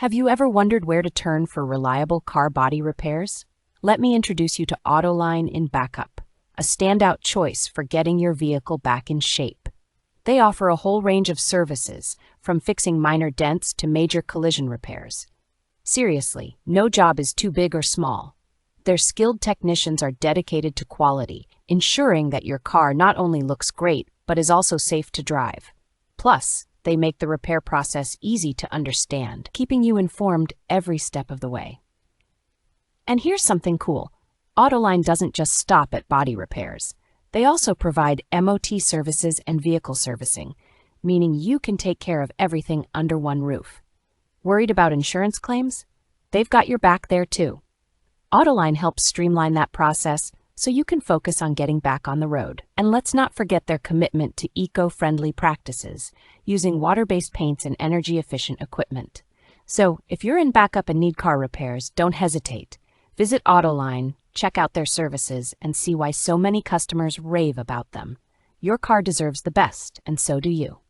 Have you ever wondered where to turn for reliable car body repairs? Let me introduce you to Autoline in Bacup, a standout choice for getting your vehicle back in shape. They offer a whole range of services, from fixing minor dents to major collision repairs. Seriously, no job is too big or small. Their skilled technicians are dedicated to quality, ensuring that your car not only looks great, but is also safe to drive. Plus, they make the repair process easy to understand, keeping you informed every step of the way. And here's something cool. Autoline doesn't just stop at body repairs. They also provide MOT services and vehicle servicing, meaning you can take care of everything under one roof. Worried about insurance claims? They've got your back there too. Autoline helps streamline that process so you can focus on getting back on the road. And let's not forget their commitment to eco-friendly practices, using water-based paints and energy-efficient equipment. So, if you're in Bacup and need car repairs, don't hesitate. Visit Autoline, check out their services, and see why so many customers rave about them. Your car deserves the best, and so do you.